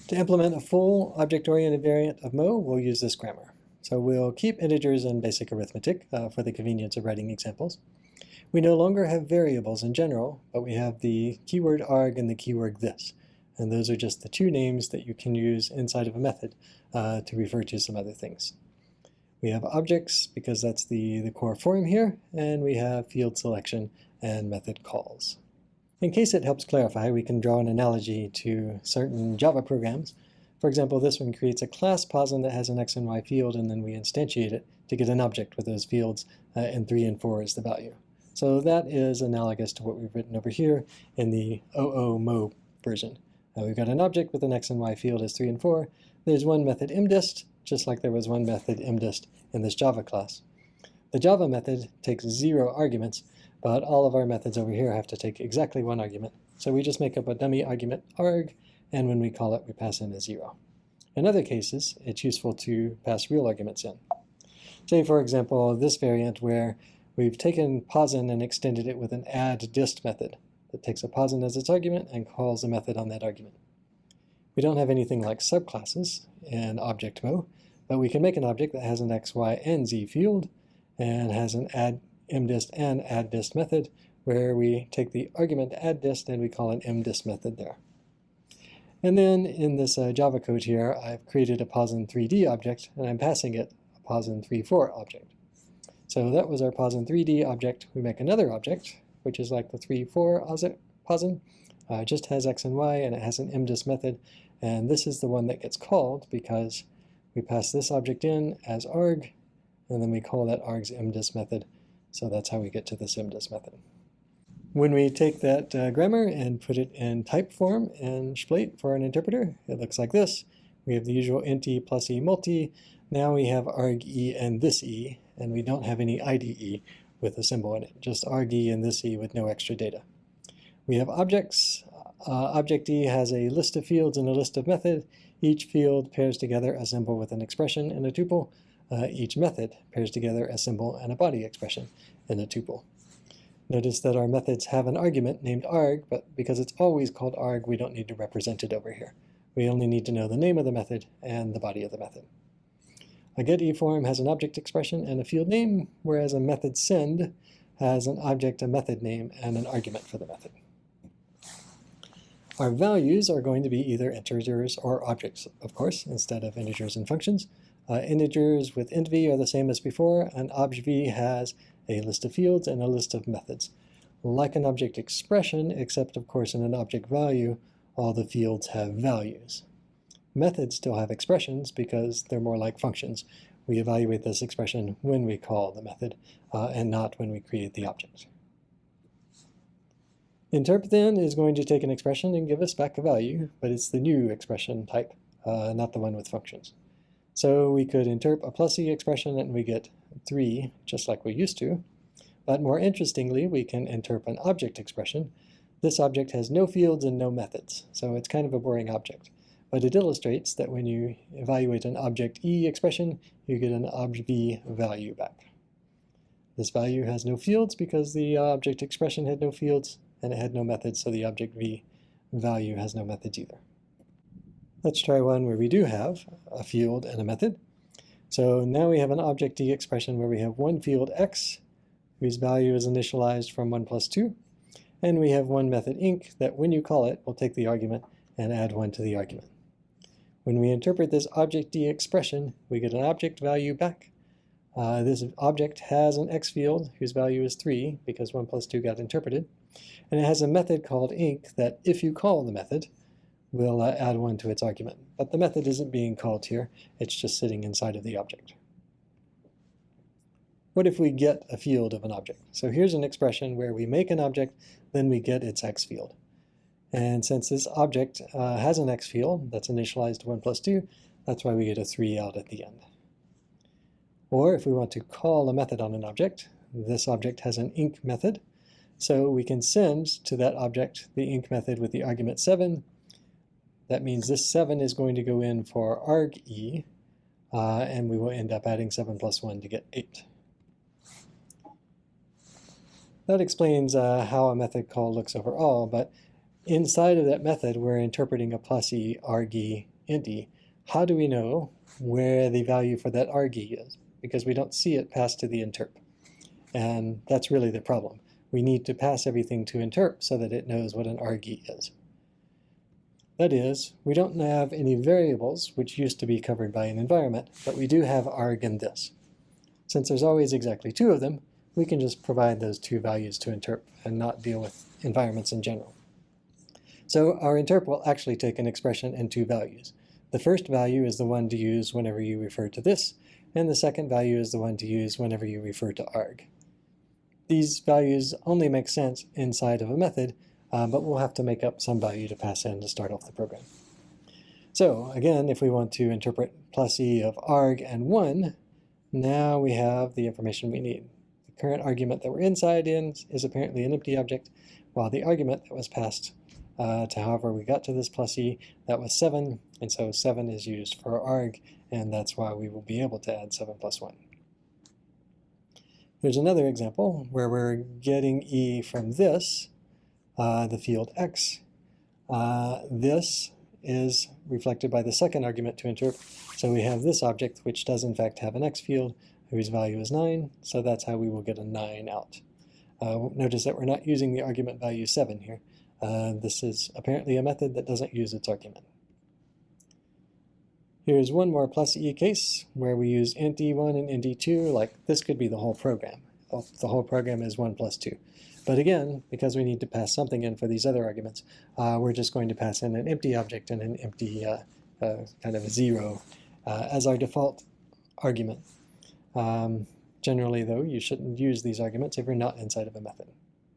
To implement a full object-oriented variant of Mo, we'll use this grammar. So we'll keep integers in basic arithmetic for the convenience of writing examples. We no longer have variables in general, but we have the keyword arg and the keyword this. And those are just the two names that you can use inside of a method to refer to some other things. We have objects because that's the core form here, and we have field selection and method calls. In case it helps clarify, we can draw an analogy to certain Java programs. For example, this one creates a class posin that has an x and y field, and then we instantiate it to get an object with those fields, and 3 and 4 is the value. So that is analogous to what we've written over here in the OO-Mo version. We've got an object with an x and y field as 3 and 4. There's one method mdist, just like there was one method mdist in this Java class. The Java method takes 0 arguments, but all of our methods over here have to take exactly 1 argument. So we just make up a dummy argument arg, and when we call it, we pass in a 0. In other cases, it's useful to pass real arguments in. Say, for example, this variant where we've taken posin and extended it with an add_dist method that takes a posin as its argument and calls a method on that argument. We don't have anything like subclasses in Object-Mo, but we can make an object that has an x, y, and z field and has an add mdist and add_dist method where we take the argument add_dist and we call an mdist method there. And then in this Java code here, I've created a posin3D object and I'm passing it a posin34 object. So that was our posin3D object. We make another object, which is like the 3,4 posin. It just has x and y and it has an mdist method. And this is the one that gets called because we pass this object in as arg, and then we call that arg's mdist method. So that's how we get to this mdist method. When we take that grammar and put it in type form in Shplait for an interpreter, it looks like this. We have the usual int e plus e multi. Now we have arg e and this e, and we don't have any IDE with a symbol in it, just arg e and this e with no extra data. We have objects. Object E has a list of fields and a list of methods. Each field pairs together a symbol with an expression in a tuple. Each method pairs together a symbol and a body expression in a tuple. Notice that our methods have an argument named arg, but because it's always called arg, we don't need to represent it over here. We only need to know the name of the method and the body of the method. A getE form has an object expression and a field name, whereas a method send has an object, a method name, and an argument for the method. Our values are going to be either integers or objects, of course, instead of integers and functions. Integers with int v are the same as before, and obj_v has a list of fields and a list of methods. Like an object expression, except of course in an object value, all the fields have values. Methods still have expressions because they're more like functions. We evaluate this expression when we call the method and not when we create the object. Interp then is going to take an expression and give us back a value, but it's the new expression type, not the one with functions. So we could interp a plus e expression and we get 3, just like we used to. But more interestingly, we can interp an object expression. This object has no fields and no methods, so it's kind of a boring object. But it illustrates that when you evaluate an object E expression, you get an obj_v value back. This value has no fields because the object expression had no fields, and it had no methods, so the object_v value has no methods either. Let's try one where we do have a field and a method. So now we have an object_d expression where we have one field x, whose value is initialized from 1 plus 2, and we have one method inc that when you call it, will take the argument and add 1 to the argument. When we interpret this object_d expression, we get an object value back. This object has an x field whose value is 3 because 1 plus 2 got interpreted. And it has a method called inc that if you call the method, will add 1 to its argument. But the method isn't being called here, it's just sitting inside of the object. What if we get a field of an object? So here's an expression where we make an object, then we get its x field. And since this object has an x field that's initialized to 1 plus 2, that's why we get a 3 out at the end. Or if we want to call a method on an object, this object has an inc method. So we can send to that object the inc method with the argument 7. That means this 7 is going to go in for arg e, and we will end up adding 7 plus 1 to get 8. That explains how a method call looks overall, but inside of that method we're interpreting a plus e, arg e, int e, how do we know where the value for that arg is? Because we don't see it passed to the interp. And that's really the problem. We need to pass everything to interp so that it knows what an arg is. That is, we don't have any variables, which used to be covered by an environment, but we do have arg and this. Since there's always exactly two of them, we can just provide those two values to interp and not deal with environments in general. So our interp will actually take an expression and two values. The first value is the one to use whenever you refer to this, and the second value is the one to use whenever you refer to arg. These values only make sense inside of a method, but we'll have to make up some value to pass in to start off the program. So again, if we want to interpret plus e of arg and 1, now we have the information we need. The current argument that we're inside in is apparently an empty object, while the argument that was passed to however we got to this plus e, that was 7, and so 7 is used for arg, and that's why we will be able to add 7 plus 1. Here's another example where we're getting e from this, the field x. This is reflected by the second argument to interp, so we have this object which does in fact have an x field whose value is 9, so that's how we will get a 9 out. Notice that we're not using the argument value 7 here. This is apparently a method that doesn't use its argument. Here's one more plus e case where we use int e1 and int e2. Like, this could be the whole program. The whole program is 1 plus 2. But again, because we need to pass something in for these other arguments, we're just going to pass in an empty object and an empty kind of a 0 as our default argument. Generally, though, you shouldn't use these arguments if you're not inside of a method.